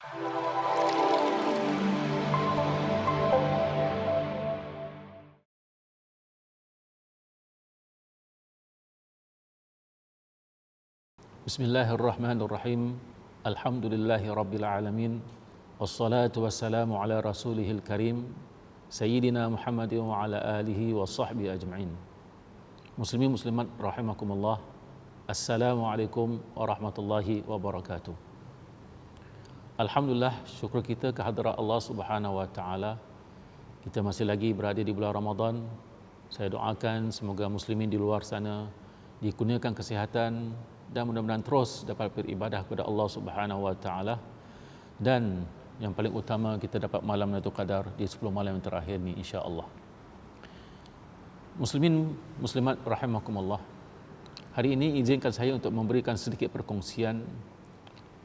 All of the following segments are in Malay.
Bismillahirrahmanirrahim. Alhamdulillahi rabbil alamin. Wassalatu wassalamu ala rasulihil karim Sayyidina Muhammadin wa ala alihi wa sahbihi ajma'in. Muslimin muslimat rahimakumullah. Assalamualaikum warahmatullahi wabarakatuh. Alhamdulillah, syukur kita kehadrat Allah Subhanahu wa taala. Kita masih lagi berada di bulan Ramadan. Saya doakan semoga muslimin di luar sana dikurniakan kesihatan dan mudah-mudahan terus dapat beribadah kepada Allah Subhanahu wa taala, dan yang paling utama kita dapat malam Lailatul Qadar di 10 malam yang terakhir ni insya-Allah. Muslimin muslimat rahimakumullah. Hari ini izinkan saya untuk memberikan sedikit perkongsian,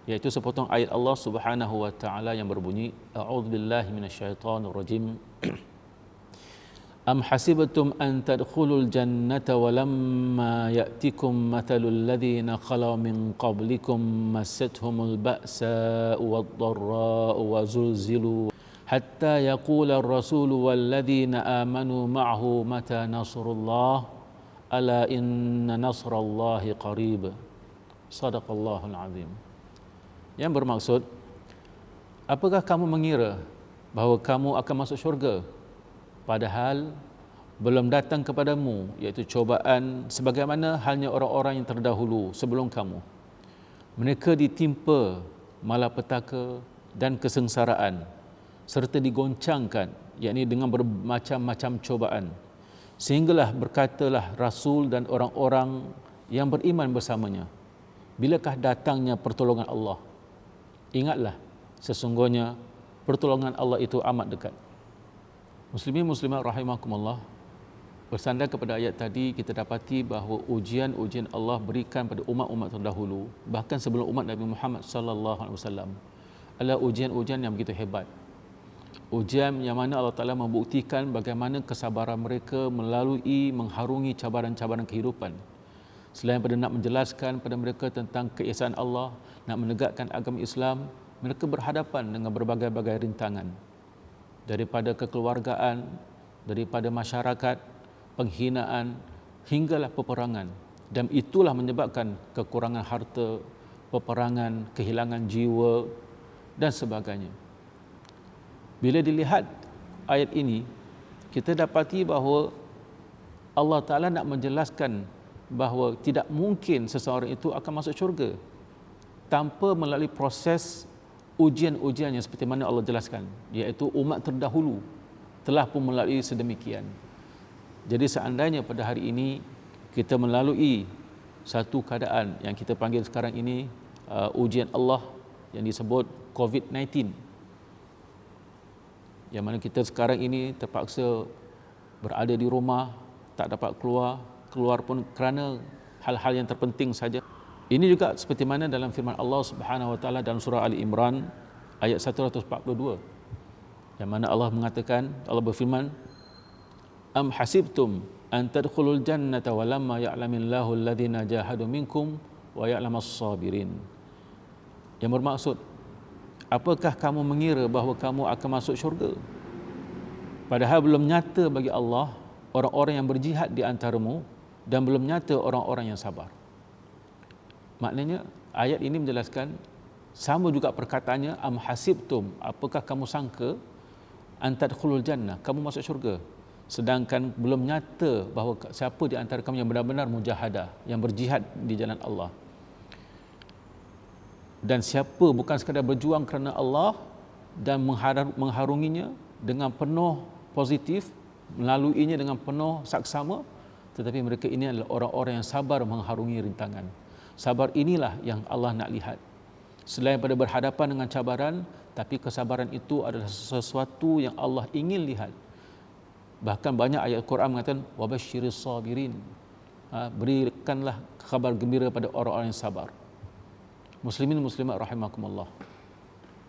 iaitu sepotong ayat Allah Subhanahu wa taala yang berbunyi, a'udzubillahi minasyaitonir rajim. Am hasibtum an tadkhulul jannata walamma ya'tikum mathalul ladzina khalau min qablikum massathumul ba'sa'u wad-dharra'u wa zulzilu hatta yaqula ar-rasulu wal ladzina amanu ma'ahu mata nasrullah ala inna nasrallahi qarib. Shadaqallahul azim. Yang bermaksud, apakah kamu mengira bahawa kamu akan masuk syurga padahal belum datang kepadamu, iaitu cobaan sebagaimana halnya orang-orang yang terdahulu sebelum kamu. Mereka ditimpa malapetaka dan kesengsaraan serta digoncangkan, yakni dengan bermacam-macam cobaan, sehinggalah berkatalah Rasul dan orang-orang yang beriman bersamanya, bilakah datangnya pertolongan Allah? Ingatlah, sesungguhnya pertolongan Allah itu amat dekat. Muslimin muslimat rahimakumullah, bersandar kepada ayat tadi, kita dapati bahawa ujian-ujian Allah berikan pada umat-umat terdahulu, bahkan sebelum umat Nabi Muhammad sallallahu alaihi wasallam, adalah ujian-ujian yang begitu hebat. Ujian yang mana Allah Taala membuktikan bagaimana kesabaran mereka melalui mengharungi cabaran-cabaran kehidupan. Selain pada nak menjelaskan pada mereka tentang keesaan Allah, nak menegakkan agama Islam, mereka berhadapan dengan berbagai-bagai rintangan, daripada kekeluargaan, daripada masyarakat, penghinaan, hinggalah peperangan. Dan itulah menyebabkan kekurangan harta, peperangan, kehilangan jiwa dan sebagainya. Bila dilihat ayat ini, kita dapati bahawa Allah Ta'ala nak menjelaskan bahawa tidak mungkin seseorang itu akan masuk syurga tanpa melalui proses ujian-ujian yang seperti mana Allah jelaskan, iaitu umat terdahulu telah pun melalui sedemikian. Jadi seandainya pada hari ini kita melalui satu keadaan yang kita panggil sekarang ini ujian Allah yang disebut COVID-19, yang mana kita sekarang ini terpaksa berada di rumah, tak dapat keluar pun kerana hal-hal yang terpenting saja. Ini juga seperti mana dalam firman Allah Subhanahu wa taala dalam surah Ali Imran ayat 142, yang mana Allah mengatakan, Allah berfirman, am hasibtum an tadkhulul jannata walamma ya'lamillahu alladhina jahadu minkum wa ya'lamas sabirin. Yang bermaksud, apakah kamu mengira bahawa kamu akan masuk syurga padahal belum nyata bagi Allah orang-orang yang berjihad di antaramu dan belum nyata orang-orang yang sabar. Maknanya ayat ini menjelaskan, sama juga perkataannya, am hasibtum, apakah kamu sangka, an tadkhulul jannah, kamu masuk syurga, sedangkan belum nyata bahawa siapa di antara kamu yang benar-benar mujahadah, yang berjihad di jalan Allah. Dan siapa bukan sekadar berjuang kerana Allah dan mengharunginya dengan penuh positif, melaluinya dengan penuh saksama, tetapi mereka ini adalah orang-orang yang sabar mengharungi rintangan. Sabar inilah yang Allah nak lihat. Selain pada berhadapan dengan cabaran, tapi kesabaran itu adalah sesuatu yang Allah ingin lihat. Bahkan banyak ayat Quran mengatakan wabasyiris sabirin, berikanlah kabar gembira pada orang-orang yang sabar. Muslimin muslimat rahimakumullah.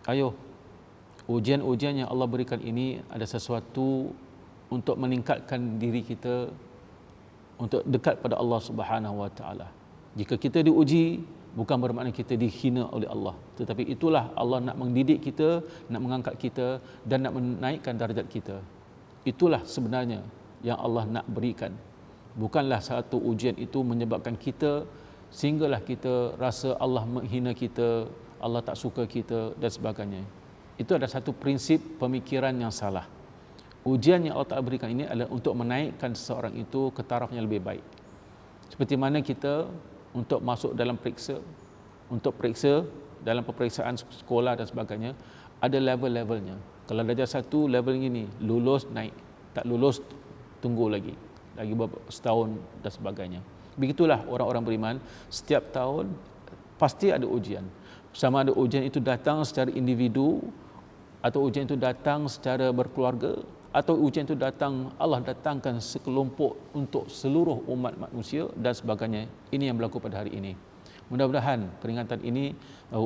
Ayo, ujian-ujian yang Allah berikan ini ada sesuatu untuk meningkatkan diri kita untuk dekat pada Allah Subhanahu wa taala. Jika kita diuji bukan bermakna kita dihina oleh Allah, tetapi itulah Allah nak mendidik kita, nak mengangkat kita dan nak menaikkan darjat kita. Itulah sebenarnya yang Allah nak berikan. Bukanlah satu ujian itu menyebabkan kita sehinggalah kita rasa Allah menghina kita, Allah tak suka kita dan sebagainya. Itu adalah satu prinsip pemikiran yang salah. Ujian yang Allah Ta'ala berikan ini adalah untuk menaikkan seseorang itu ke taraf yang lebih baik. Seperti mana kita untuk masuk dalam periksa, untuk periksa dalam peperiksaan sekolah dan sebagainya, ada level-levelnya. Kalau darjah 1 level ini, lulus naik, tak lulus tunggu lagi beberapa setahun dan sebagainya. Begitulah orang-orang beriman, setiap tahun pasti ada ujian. Sama ada ujian itu datang secara individu, atau ujian itu datang secara berkeluarga, atau ujian itu datang, Allah datangkan sekelompok untuk seluruh umat manusia dan sebagainya. Ini yang berlaku pada hari ini. Mudah-mudahan peringatan ini,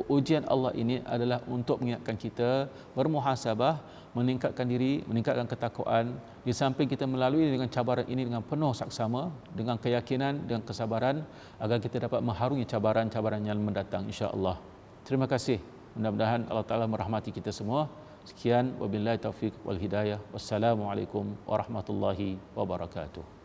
ujian Allah ini adalah untuk mengingatkan kita bermuhasabah, meningkatkan diri, meningkatkan ketakwaan, di samping kita melalui dengan cabaran ini dengan penuh saksama, dengan keyakinan, dengan kesabaran, agar kita dapat mengharungi cabaran-cabaran yang mendatang, insya-Allah. Terima kasih. Mudah-mudahan Allah Ta'ala merahmati kita semua. Sekian, wabillahi taufiq wal hidayah. Wassalamualaikum warahmatullahi wabarakatuh.